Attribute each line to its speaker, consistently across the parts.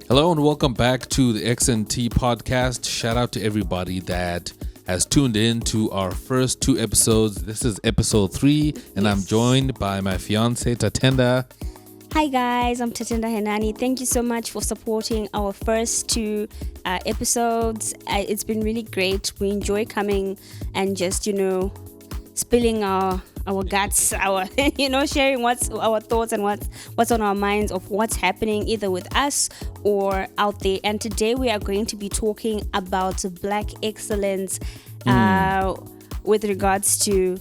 Speaker 1: Hello and welcome back to the XNT podcast. Shout out to everybody that has tuned in to our first two episodes. This is episode 3, and I'm joined by my fiance Tatenda.
Speaker 2: Hi guys, I'm Tatenda Henani. Thank you so much for supporting our first two episodes. It's been really great. We enjoy coming and just, spilling our guts, sharing what's our thoughts and what's on our minds of what's happening either with us or out there. And today we are going to be talking about Black excellence with regards to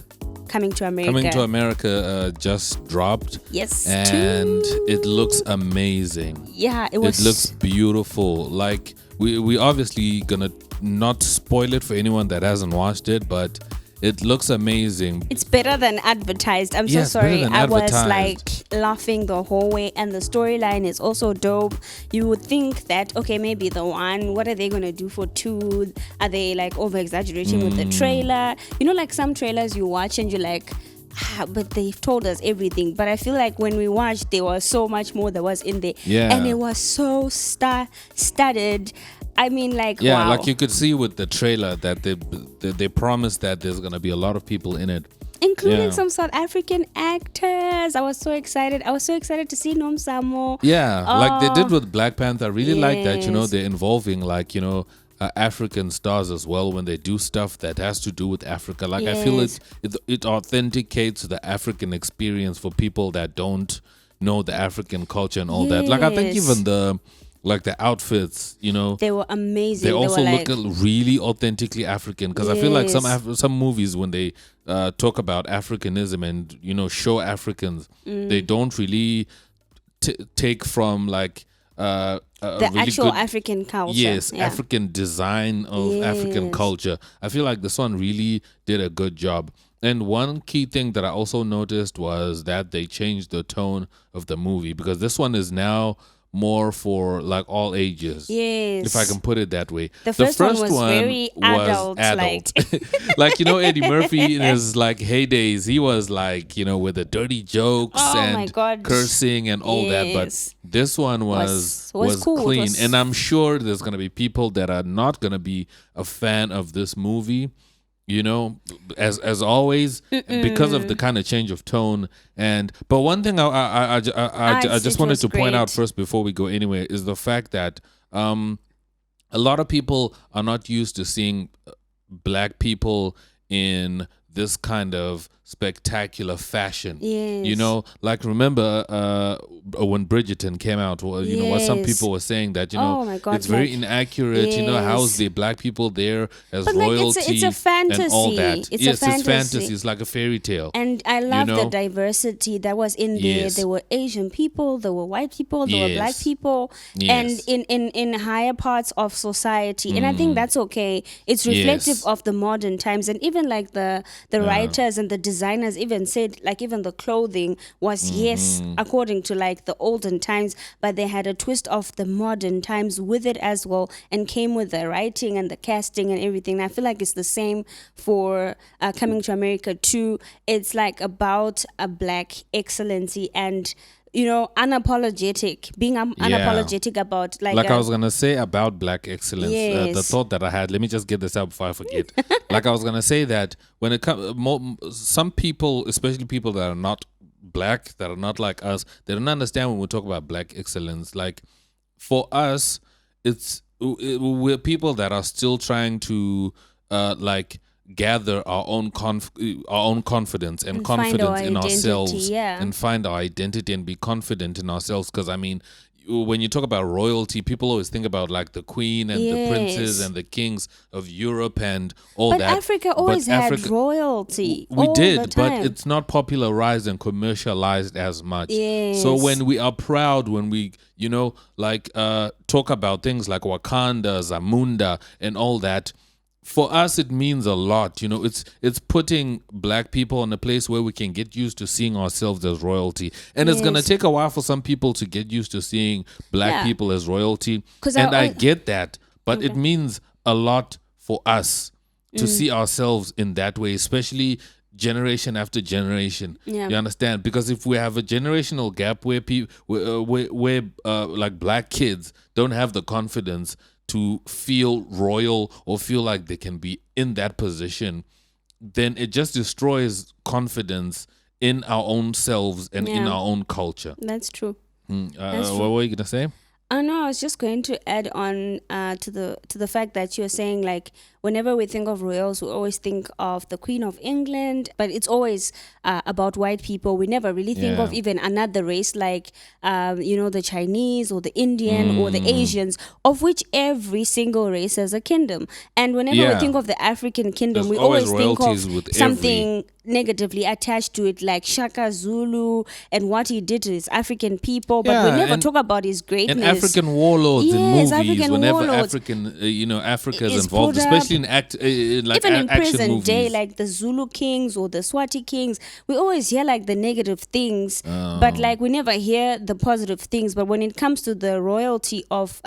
Speaker 2: Coming to America.
Speaker 1: Coming to America just dropped.
Speaker 2: Yes.
Speaker 1: And it looks amazing.
Speaker 2: Yeah,
Speaker 1: it looks beautiful. Like we obviously gonna not spoil it for anyone that hasn't watched it, but it looks amazing.
Speaker 2: It's better than advertised. I'm so sorry. I was laughing the whole way, and the storyline is also dope. You would think that, okay, maybe the one, what are they going to do for 2? Are they over exaggerating with the trailer? Like some trailers you watch and you're like, but they've told us everything. But I feel like when we watched, there was so much more that was in there.
Speaker 1: Yeah.
Speaker 2: And it was so studded. I mean,
Speaker 1: yeah,
Speaker 2: wow.
Speaker 1: Like you could see with the trailer that they promised that there's gonna be a lot of people in it,
Speaker 2: including some South African actors. I was so excited. To see Nomzamo.
Speaker 1: Yeah, like they did with Black Panther. I really like that. They're involving African stars as well when they do stuff that has to do with Africa. I feel it authenticates the African experience for people that don't know the African culture and all that. I think even the outfits,
Speaker 2: they were amazing.
Speaker 1: They also look really authentically African, because I feel like some movies, when they talk about Africanism and show Africans, they don't really take from the
Speaker 2: really actual African culture.
Speaker 1: Yes, yeah. African design of African culture. I feel like this one really did a good job. And one key thing that I also noticed was that they changed the tone of the movie, because this one is now more for all ages.
Speaker 2: Yes.
Speaker 1: If I can put it that way.
Speaker 2: The first one was very adult.
Speaker 1: Eddie Murphy in his heydays, he was with the dirty jokes and cursing and all that. But this one was
Speaker 2: cool.
Speaker 1: clean. And I'm sure there's going to be people that are not going to be a fan of this movie. As always, because of the kind of change of tone. But one thing I just wanted to point out first before we go anywhere is the fact that a lot of people are not used to seeing Black people in this kind of spectacular fashion.
Speaker 2: Yes.
Speaker 1: Remember when Bridgerton came out, what some people were saying that, it's very inaccurate, how's the Black people there as royalty
Speaker 2: it's a fantasy.
Speaker 1: And all that.
Speaker 2: It's
Speaker 1: fantasy. It's like a fairy tale.
Speaker 2: And I love the diversity that was in there.
Speaker 1: Yes.
Speaker 2: There were Asian people, there were white people, there were Black people, and in higher parts of society. And I think that's okay. It's reflective of the modern times. And even the writers and the designers even said even the clothing was according to the olden times, but they had a twist of the modern times with it as well, and came with the writing and the casting and everything. And I feel like it's the same for Coming to America too. It's about a Black excellency and unapologetic, being unapologetic about
Speaker 1: I was gonna say about Black excellence. The thought that I had, let me just get this out before I forget. I was gonna say that when it comes, some people, especially people that are not Black, that are not like us, they don't understand when we talk about Black excellence. For us, we're people that are still trying to gather our own confidence and confidence in ourselves, and find our identity and be confident in ourselves. Because when you talk about royalty, people always think about the queen and the princes and the kings of Europe and all that.
Speaker 2: But Africa always had royalty.
Speaker 1: We did, but it's not popularized and commercialized as much.
Speaker 2: Yes.
Speaker 1: So when we are proud, when we talk about things like Wakanda, Zamunda, and all that, for us it means a lot. It's putting Black people in a place where we can get used to seeing ourselves as royalty, and it's gonna take a while for some people to get used to seeing Black people as royalty. And I get that, but it means a lot for us to see ourselves in that way, especially generation after generation.
Speaker 2: Yeah.
Speaker 1: You understand? Because if we have a generational gap where people, where like black kids don't have the confidence to feel royal or feel like they can be in that position, then it just destroys confidence in our own selves and in our own culture.
Speaker 2: That's true.
Speaker 1: What were you gonna say?
Speaker 2: No, I was just going to add on to the fact that you're saying, like, whenever we think of royals, we always think of the Queen of England, but it's always about white people. We never really think of even another race, like the Chinese or the Indian or the Asians, of which every single race has a kingdom. And whenever we think of the African kingdom, we always think of something negatively attached to it, like Shaka Zulu and what he did to his African people, but we never talk about his greatness.
Speaker 1: And African warlords in movies,
Speaker 2: African
Speaker 1: whenever
Speaker 2: warlords.
Speaker 1: Africa is involved, especially in
Speaker 2: even in present
Speaker 1: movies.
Speaker 2: day, like the Zulu kings or the Swati kings, we always hear like the negative things, but like we never hear the positive things. But when it comes to the royalty of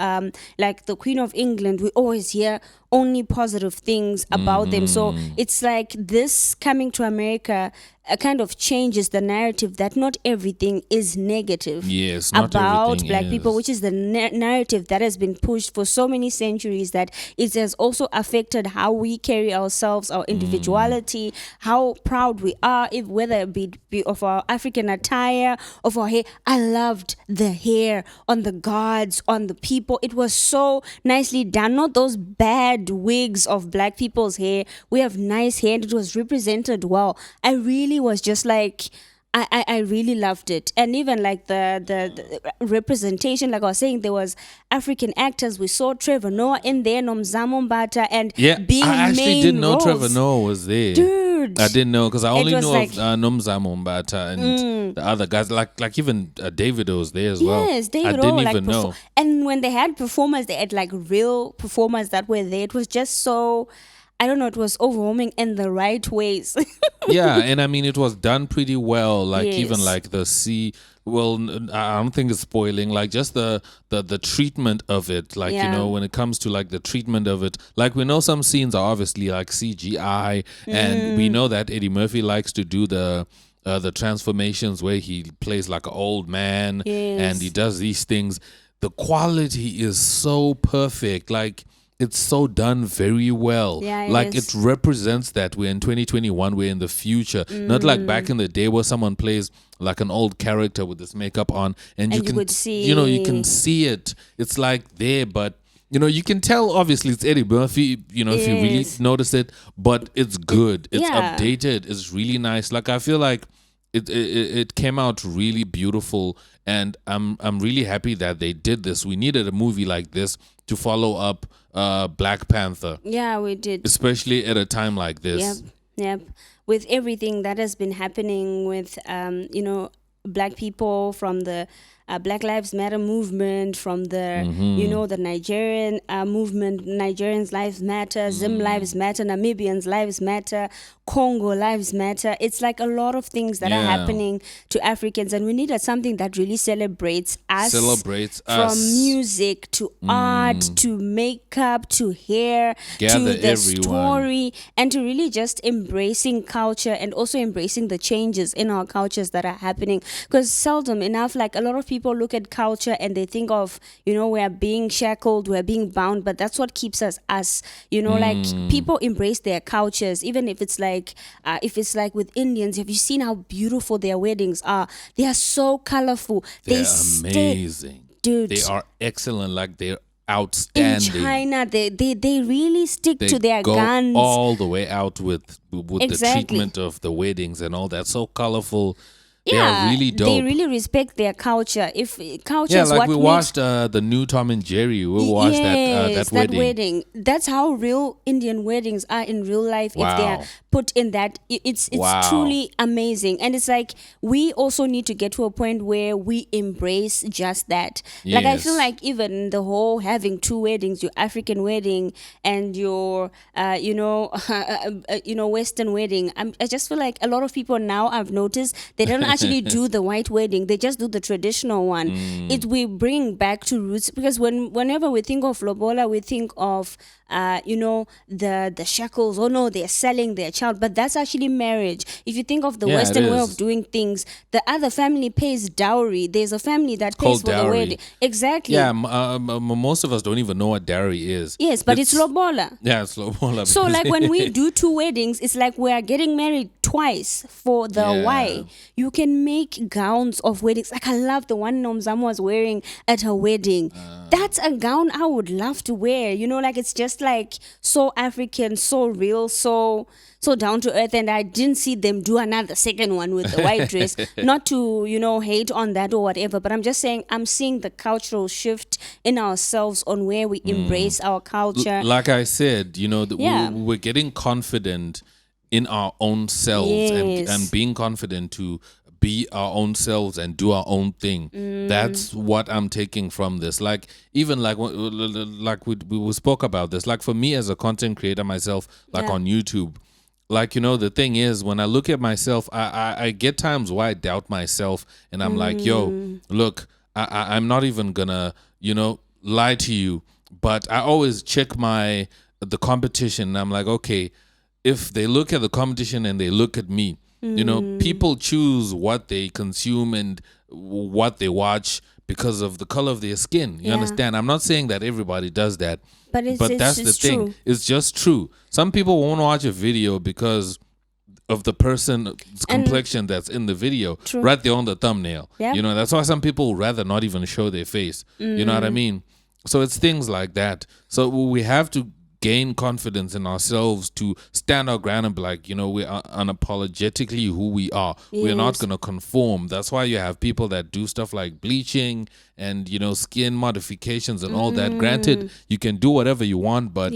Speaker 2: like the Queen of England, we always hear only positive things about them. So it's like this coming to America kind of changes the narrative that not everything is negative about black people, which is the narrative that has been pushed for so many centuries, that it has also affected how we carry ourselves, our individuality, how proud we are, if whether it be of our African attire, of our hair. I loved the hair on the gods, on the people. It was so nicely done, not those bad wigs of black people's hair. We have nice hair and it was represented well. I really was just like, I really loved it. And even like the representation, like I was saying, there was African actors. We saw Trevor Noah in there, Nomzamo Mbatha, and being
Speaker 1: I actually didn't know
Speaker 2: roles.
Speaker 1: Trevor Noah was there.
Speaker 2: Dude,
Speaker 1: I didn't know, because I only knew
Speaker 2: like,
Speaker 1: of Nomzamo Mbatha and the other guys, like even Davido was there as well.
Speaker 2: Yes, Davido.
Speaker 1: I didn't even know.
Speaker 2: And when they had performers, they had like real performers that were there. It was just so, I don't know, it was overwhelming in the right ways.
Speaker 1: Yeah, and I mean, it was done pretty well. Like even like the I don't think it's spoiling. Like just the treatment of it. Like when it comes to like the treatment of it. Like we know some scenes are obviously like CGI, and we know that Eddie Murphy likes to do the transformations where he plays like an old man and he does these things. The quality is so perfect. Like, it's so done very well.
Speaker 2: Yeah,
Speaker 1: it represents that we're in 2021, we're in the future. Not like back in the day where someone plays like an old character with this makeup on and you can see, you can see it. It's like there, but you can tell obviously it's Eddie Murphy, if you really notice it, but it's good. It's updated. It's really nice. Like I feel like it came out really beautiful, and I'm really happy that they did this. We needed a movie like this to follow up Black Panther.
Speaker 2: Yeah, we did.
Speaker 1: Especially at a time like this.
Speaker 2: Yep. With everything that has been happening with black people, from the Black Lives Matter movement, from the the Nigerian movement, Nigerians Lives Matter, Zim Lives Matter, Namibians Lives Matter, Congo Lives Matter. It's like a lot of things that are happening to Africans, and we needed something that really celebrates us. From music to art to makeup to hair to the story, and to really just embracing culture and also embracing the changes in our cultures that are happening. Because seldom enough, like a lot of people look at culture and they think of, we're being shackled, we're being bound, but that's what keeps us. Like people embrace their cultures, even if it's like with Indians. Have you seen how beautiful their weddings are? They are so colorful.
Speaker 1: They're amazing.
Speaker 2: Dude.
Speaker 1: They are excellent. Like they're outstanding.
Speaker 2: In China, they really stick to their
Speaker 1: go
Speaker 2: guns
Speaker 1: all the way out with the treatment of the weddings and all that. So colorful. They are really dope.
Speaker 2: They really respect their culture. If culture is what
Speaker 1: we watched the new Tom and Jerry. We watched that wedding.
Speaker 2: That's how real Indian weddings are in real life. Wow. If they are put in that, it's truly amazing. And it's like we also need to get to a point where we embrace just that. Yes. Like I feel like even the whole having two weddings, your African wedding and your Western wedding. I just feel like a lot of people now, I've noticed, they don't actually do the white wedding. They just do the traditional one. We bring back to roots, because whenever we think of lobola, we think of the shekels. Oh no, they're selling their child, but that's actually marriage. If you think of the Western way of doing things, the other family pays dowry. There's a family that pays for the wedding. Exactly.
Speaker 1: Yeah, most of us don't even know what dowry is.
Speaker 2: Yes, but it's lobola.
Speaker 1: Yeah, it's lobola.
Speaker 2: So like when we do 2 weddings, it's like we are getting married twice for the Y. You can make gowns of weddings. Like I love the one Nomzamo was wearing at her wedding. That's a gown I would love to wear. Like it's just like so African, so real, so down to earth. And I didn't see them do another second one with the white dress. Not to, hate on that or whatever, but I'm just saying I'm seeing the cultural shift in ourselves on where we embrace our culture.
Speaker 1: Like I said, we're getting confident in our own selves and being confident to be our own selves and do our own thing. That's what I'm taking from this. Like even like we spoke about this. Like for me as a content creator myself, like on YouTube, like the thing is, when I look at myself, I get times where I doubt myself, and I'm like, yo, look, I'm not even gonna lie to you, but I always check the competition, and I'm like, okay, if they look at the competition and they look at me, people choose what they consume and what they watch because of the color of their skin. You understand? I'm not saying that everybody does that, but that's the thing. True. It's just true. Some people won't watch a video because of the person's complexion that's in the video right there on the thumbnail. Yep. That's why some people would rather not even show their face. You know what I mean? So it's things like that. So we have to gain confidence in ourselves to stand our ground and be like, we are unapologetically who we are. Yes. We're not going to conform. That's why you have people that do stuff like bleaching and, skin modifications and all that. Granted, you can do whatever you want, but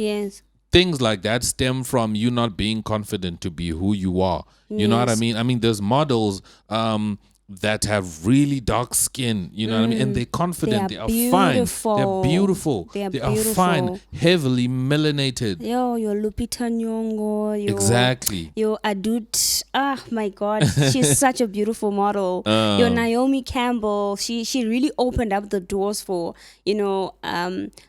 Speaker 1: things like that stem from you not being confident to be who you are. You know what I mean? I mean, there's models that have really dark skin, you know what I mean? And they're confident, they are fine. They're beautiful. They are fine, heavily melanated.
Speaker 2: Your Lupita Nyong'o.
Speaker 1: Exactly.
Speaker 2: Your Adut. Ah, my God. She's such a beautiful model. Your Naomi Campbell. She really opened up the doors for,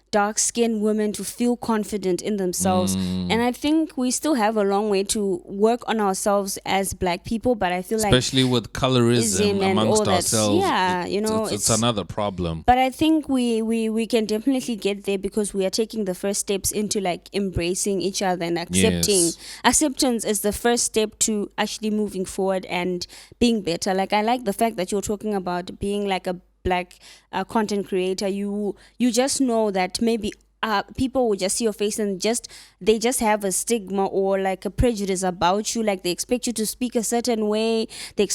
Speaker 2: dark-skinned women to feel confident in themselves. And I think we still have a long way to work on ourselves as Black people, but I feel
Speaker 1: especially with colorism amongst ourselves.
Speaker 2: Yeah,
Speaker 1: it's another problem.
Speaker 2: But I think we can definitely get there because we are taking the first steps into like embracing each other and accepting. Yes. Acceptance is the first step to actually moving forward and being better. Like I like the fact that you're talking about being like a Black content creator. You just know that maybe people will just see your face and they just have a stigma or like a prejudice about you. Like they expect you to speak a certain way. They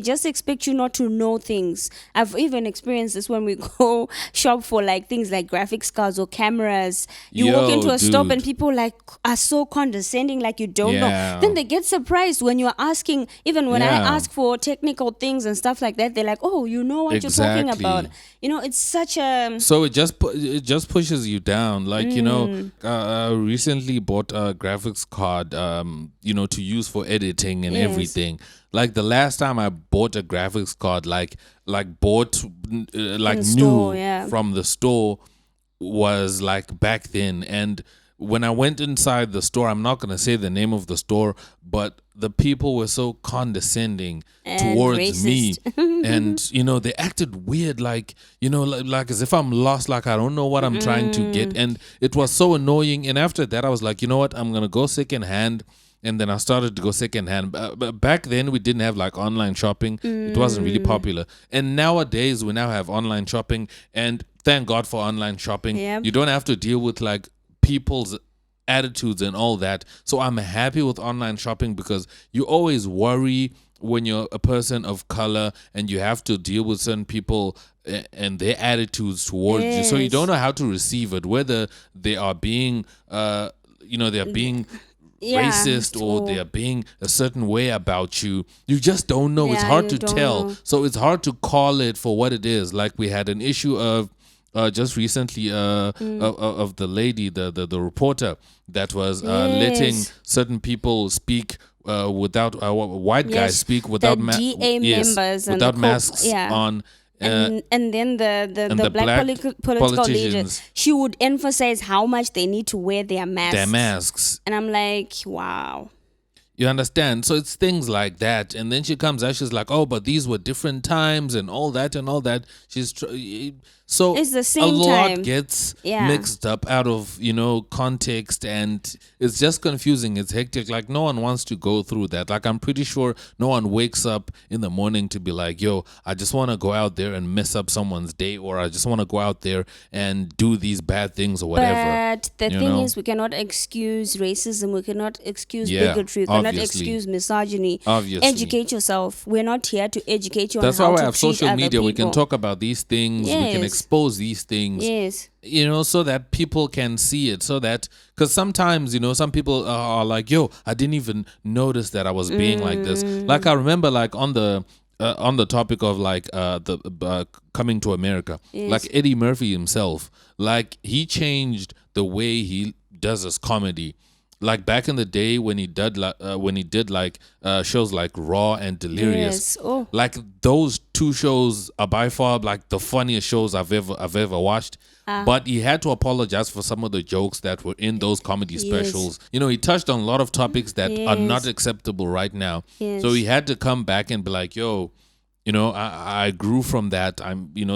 Speaker 2: just expect you not to know things. I've even experienced this when we go shop for like things like graphics cards or cameras. You walk into a store and people like are so condescending, like you don't know. Then they get surprised when you're asking. Even when I ask for technical things and stuff like that, they're like, "Oh, you know what you're talking about." It's such a.
Speaker 1: So it just pushes you down. Like I recently bought a graphics card to use for editing and everything. Like the last time I bought a graphics card, like bought like new from the store, was like back then. And when I went inside the store, I'm not gonna say the name of the store, but the people were so condescending and towards racist. Me, and they acted weird, like like as if I'm lost, like I don't know what I'm trying to get, and it was so annoying. And after that, I was like, you know what, I'm gonna go second hand. And then I started to go second hand. But back then, we didn't have like online shopping. It wasn't really popular. And nowadays, we now have online shopping. And thank God for online shopping. You don't have to deal with like people's attitudes and all that. So I'm happy with online shopping because you always worry when you're a person of color and you have to deal with certain people and their attitudes towards you. So you don't know how to receive it, whether they are being, they're being racist or they're being a certain way about you. You just don't know. It's hard to tell. So it's hard to call it for what it is. Like we had an issue of just recently of the lady, the reporter that was letting certain people speak without white guys speak without
Speaker 2: DA members and
Speaker 1: without masks on.
Speaker 2: And then the black political leaders, she would emphasize how much they need to wear their masks. And I'm like, wow.
Speaker 1: You understand? So it's things like that. And then she comes out, she's like, oh, but these were different times and all that and all that. So
Speaker 2: it's the same
Speaker 1: a lot
Speaker 2: time.
Speaker 1: Gets mixed up out of, context, and it's just confusing. It's hectic. Like, no one wants to go through that. Like, I'm pretty sure no one wakes up in the morning to be like, yo, I just want to go out there and mess up someone's day, or I just want to go out there and do these bad things or whatever.
Speaker 2: But the thing is, we cannot excuse racism. We cannot excuse bigotry. We cannot excuse misogyny.
Speaker 1: Obviously.
Speaker 2: Educate yourself. We're not here to educate you
Speaker 1: That's
Speaker 2: on how
Speaker 1: why
Speaker 2: to
Speaker 1: we have
Speaker 2: treat
Speaker 1: social
Speaker 2: other
Speaker 1: media. We
Speaker 2: people.
Speaker 1: can talk about these things.
Speaker 2: Yes.
Speaker 1: We can expose these things.
Speaker 2: Yes.
Speaker 1: So that people can see it. So that, because sometimes, some people are like, yo, I didn't even notice that I was being like this. Like, I remember, like, on the topic of, like, the coming to America, like Eddie Murphy himself, like, he changed the way he does his comedy. Like, back in the day when he did shows like Raw and Delirious, like, those two shows are by far like the funniest shows I've ever watched. But he had to apologize for some of the jokes that were in those comedy specials. He touched on a lot of topics that are not acceptable right now. So he had to come back and be like, yo, I grew from that.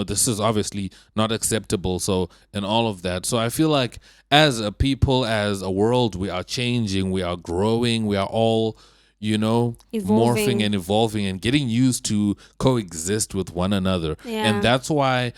Speaker 1: This is obviously not acceptable. So, and all of that. So I feel like as a people, as a world, we are changing, we are growing, we are all, morphing and evolving and getting used to coexist with one another. And that's why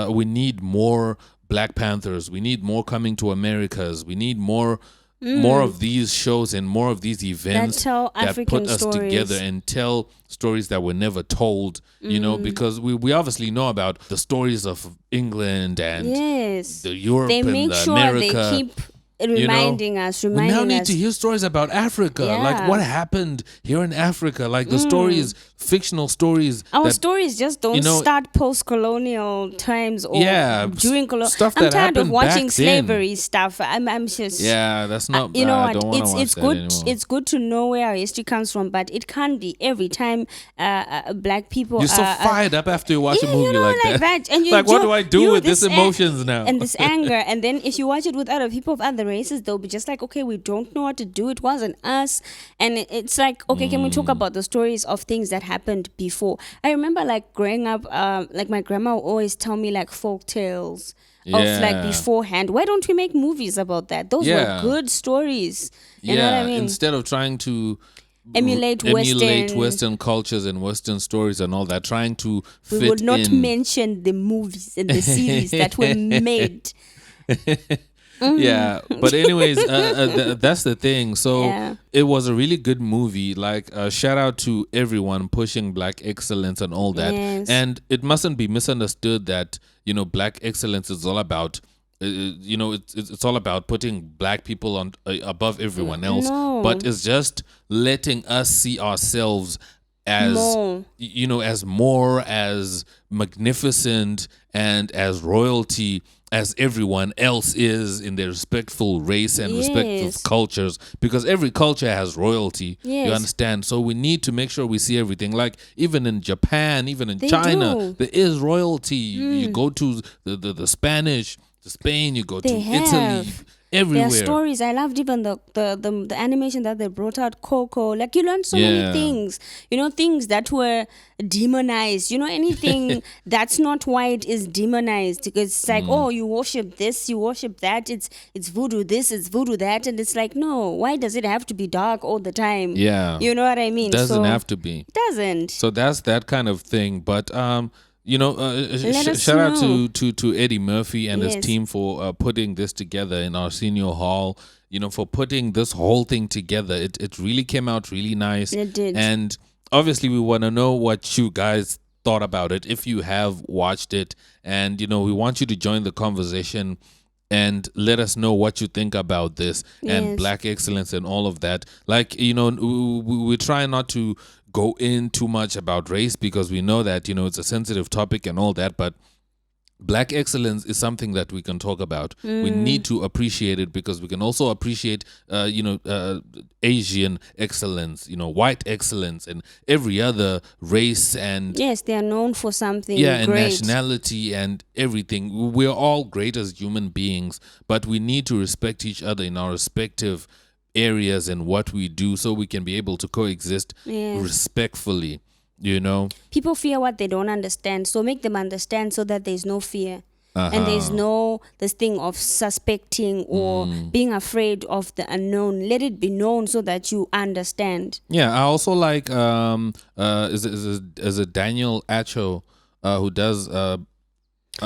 Speaker 1: we need more Black Panthers. We need more Coming to Americas. We need more of these shows and more of these events that put us together and tell stories that were never told, because we obviously know about the stories of England and the Europe
Speaker 2: they make
Speaker 1: and the
Speaker 2: sure
Speaker 1: America.
Speaker 2: They keep reminding us.
Speaker 1: We now need to hear stories about Africa, like what happened here in Africa, like the stories, fictional stories.
Speaker 2: Our stories just don't start post-colonial times or during colonial.
Speaker 1: Stuff
Speaker 2: I'm
Speaker 1: that
Speaker 2: tired of
Speaker 1: happened
Speaker 2: watching
Speaker 1: back
Speaker 2: slavery
Speaker 1: then.
Speaker 2: stuff. I'm just
Speaker 1: that's not.
Speaker 2: you know
Speaker 1: I
Speaker 2: what?
Speaker 1: don't wanna watch
Speaker 2: It's
Speaker 1: that
Speaker 2: good.
Speaker 1: anymore.
Speaker 2: It's good to know where our history comes from, but it can't be every time Black people.
Speaker 1: You're so fired up after you watch a movie like that.
Speaker 2: And
Speaker 1: like, what do I do with this emotions now?
Speaker 2: And this anger, and then if you watch it with other people of other races, they'll be just like, okay, we don't know what to do. It wasn't us, and it's like, okay, can we talk about the stories of things that happened before? I remember, like, growing up, like, my grandma would always tell me, like, folk tales of, like, beforehand. Why don't we make movies about that? Those were good stories. You know what I mean?
Speaker 1: Instead of trying to
Speaker 2: emulate
Speaker 1: Western cultures and Western stories and all that, trying to fit in.
Speaker 2: We would not mention the movies and the series that were made.
Speaker 1: Yeah, but anyways, that's the thing. So it was a really good movie. Like, shout out to everyone pushing Black excellence and all that. And it mustn't be misunderstood that Black excellence is all about. It's all about putting Black people on above everyone else.
Speaker 2: No.
Speaker 1: But it's just letting us see ourselves as as more, as magnificent, and as royalty as everyone else is in their respectful race and respective cultures, because every culture has royalty. You understand? So we need to make sure we see everything. Like, even in Japan, even in China, there is royalty. You go to the Spanish, to Spain, you go to Italy. Everywhere.
Speaker 2: There are stories. I loved even the animation that they brought out, Coco. Like, you learned so many things. Things that were demonized. Anything that's not white is demonized. Because it's like, oh, you worship this, you worship that. It's voodoo this, it's voodoo that. And it's like, no, why does it have to be dark all the time?
Speaker 1: Yeah.
Speaker 2: You know what I mean?
Speaker 1: Doesn't have to be.
Speaker 2: Doesn't.
Speaker 1: So that's that kind of thing. But shout out to Eddie Murphy and his team for putting this together in Arsenio Hall. For putting this whole thing together. It really came out really nice.
Speaker 2: It did.
Speaker 1: And obviously, we want to know what you guys thought about it, if you have watched it. And we want you to join the conversation and let us know what you think about this and Black excellence and all of that. Like, we try not to go in too much about race, because we know that it's a sensitive topic and all that, but Black excellence is something that we can talk about. We need to appreciate it because we can also appreciate, Asian excellence, white excellence, and every other race and
Speaker 2: yes, they are known for something.
Speaker 1: and
Speaker 2: great.
Speaker 1: nationality and everything. We're all great as human beings, but we need to respect each other in our respective areas and what we do, so we can be able to coexist respectfully.
Speaker 2: People fear what they don't understand, so make them understand so that there's no fear. And there's no this thing of suspecting or being afraid of the unknown. Let it be known so that you understand.
Speaker 1: Yeah, I also like is it Daniel Acho who does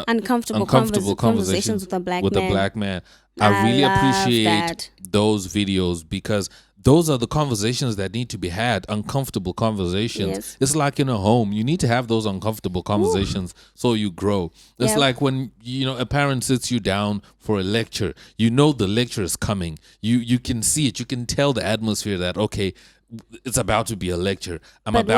Speaker 2: Uncomfortable conversations with a black man.
Speaker 1: I really
Speaker 2: love
Speaker 1: appreciate
Speaker 2: that.
Speaker 1: those videos because those are the conversations that need to be had, uncomfortable conversations.
Speaker 2: Yes.
Speaker 1: It's like in a home. You need to have those uncomfortable conversations so you grow. It's like when, a parent sits you down for a lecture. The lecture is coming. You can see it. You can tell the atmosphere that, okay, it's about to be a lecture. But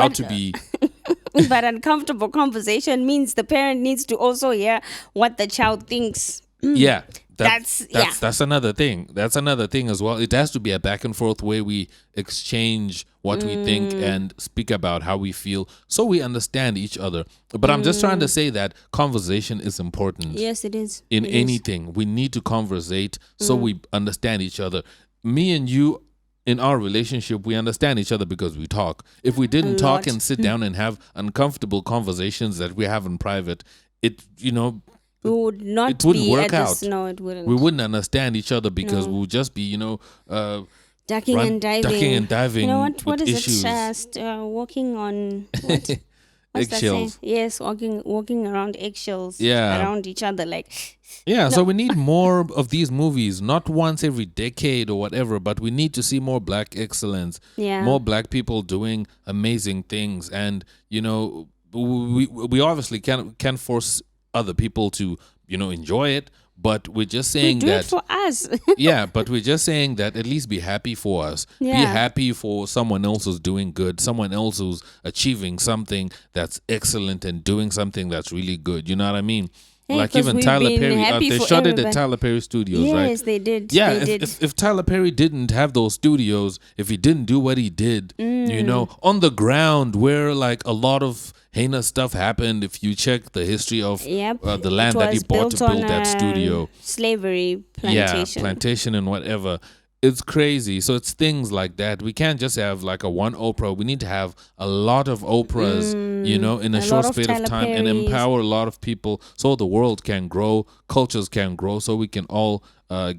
Speaker 2: uncomfortable conversation means the parent needs to also hear what the child thinks.
Speaker 1: Yeah. That's another thing. That's another thing as well. It has to be a back and forth where we exchange what we think and speak about how we feel so we understand each other. But I'm just trying to say that conversation is important.
Speaker 2: Yes, it is.
Speaker 1: In anything, we need to conversate so we understand each other. Me and you, in our relationship, we understand each other because we talk. If we didn't talk and sit down and have uncomfortable conversations that we have in private, it
Speaker 2: would not
Speaker 1: it wouldn't
Speaker 2: be
Speaker 1: work out.
Speaker 2: No, it wouldn't.
Speaker 1: We wouldn't understand each other because we would just be,
Speaker 2: ducking and diving. What is
Speaker 1: issues.
Speaker 2: it? Just walking on what?
Speaker 1: Eggshells.
Speaker 2: Yes, walking around eggshells.
Speaker 1: Yeah.
Speaker 2: Around each other, like.
Speaker 1: Yeah, so we need more of these movies, not once every decade or whatever, but we need to see more black excellence.
Speaker 2: Yeah.
Speaker 1: More black people doing amazing things, and we obviously can't force other people to enjoy it, but we're just saying
Speaker 2: do
Speaker 1: that
Speaker 2: it for us.
Speaker 1: yeah, but we're just saying that at least be happy for us. Be happy for someone else who's doing good, someone else who's achieving something that's excellent and doing something that's really good. You know what I mean?
Speaker 2: Hey,
Speaker 1: like even Tyler Perry, they shot it at Tyler Perry Studios, right?
Speaker 2: Yes, they did.
Speaker 1: Yeah,
Speaker 2: they did.
Speaker 1: If Tyler Perry didn't have those studios, if he didn't do what he did, on the ground where like a lot of heinous stuff happened, if you check the history of the land that he bought to build that studio.
Speaker 2: Slavery plantation.
Speaker 1: Yeah, plantation and whatever. It's crazy. So it's things like that. We can't just have like a one Oprah. We need to have a lot of Oprahs, in a short space of time and empower a lot of people so the world can grow, cultures can grow, so we can all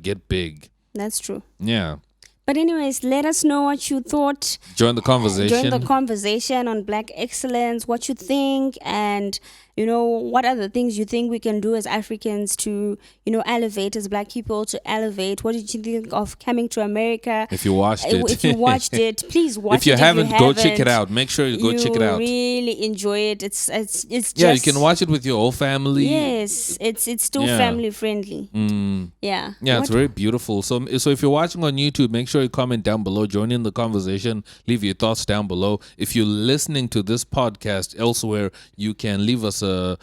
Speaker 1: get big.
Speaker 2: That's true.
Speaker 1: Yeah.
Speaker 2: But anyways, let us know what you thought.
Speaker 1: Join the conversation
Speaker 2: On black excellence, what you think, and what other things you think we can do as Africans to elevate, as black people to elevate. What did you think of Coming to America?
Speaker 1: If you watched
Speaker 2: it, please watch it.
Speaker 1: If you haven't, go check it out. Make sure you go check it out.
Speaker 2: Really enjoy it. It's just,
Speaker 1: you can watch it with your whole family.
Speaker 2: Yes, it's still family friendly. Yeah,
Speaker 1: it's very beautiful. So if you're watching on YouTube, make sure you comment down below, join in the conversation, leave your thoughts down below. If you're listening to this podcast elsewhere, you can leave us a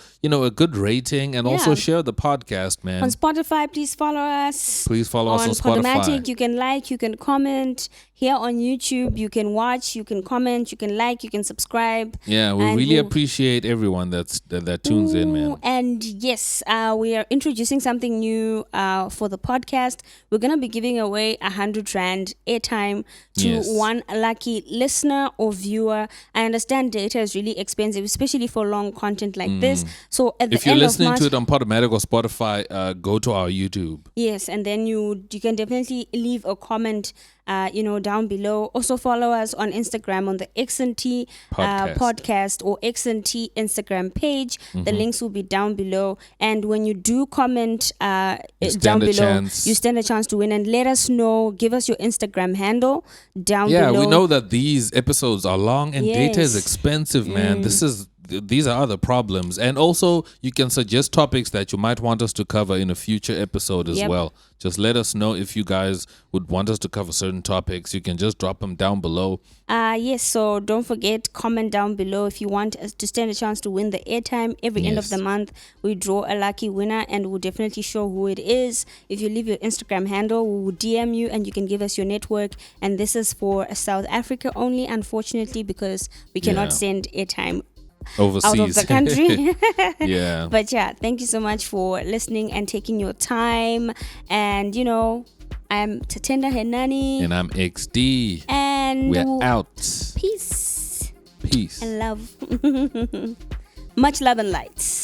Speaker 1: good rating and also share the podcast, man.
Speaker 2: On Spotify, please follow us.
Speaker 1: Please follow us on Spotify.
Speaker 2: Podomatic, you can like, you can comment. Here on YouTube, you can watch, you can comment, you can like, you can subscribe.
Speaker 1: Yeah, we really appreciate everyone that tunes in, man.
Speaker 2: And yes, we are introducing something new for the podcast. We're going to be giving away 100 Rand airtime to one lucky listener or viewer. I understand data is really expensive, especially for long content like this. So
Speaker 1: if you're listening to it on Podomatic or Spotify, go to our YouTube.
Speaker 2: Yes, and then you can definitely leave a comment down below. Also follow us on Instagram on the XNT podcast or XNT Instagram page. The links will be down below. And when you do comment down below, you stand a chance to win. And let us know, give us your Instagram handle down below.
Speaker 1: Yeah, we know that these episodes are long and data is expensive, man. This these are other problems. And also, you can suggest topics that you might want us to cover in a future episode as well. Just let us know if you guys would want us to cover certain topics. You can just drop them down below.
Speaker 2: Yes, so don't forget, comment down below if you want us to stand a chance to win the airtime. Every end of the month, we draw a lucky winner, and we'll definitely show who it is. If you leave your Instagram handle, we will DM you, and you can give us your network. And this is for South Africa only, unfortunately, because we cannot send airtime
Speaker 1: overseas,
Speaker 2: out of the country.
Speaker 1: Yeah.
Speaker 2: But yeah, thank you so much for listening and taking your time. And you know, I'm Tatenda Henani.
Speaker 1: And I'm XD.
Speaker 2: And
Speaker 1: we're out.
Speaker 2: Peace.
Speaker 1: Peace.
Speaker 2: And love. Much love and light.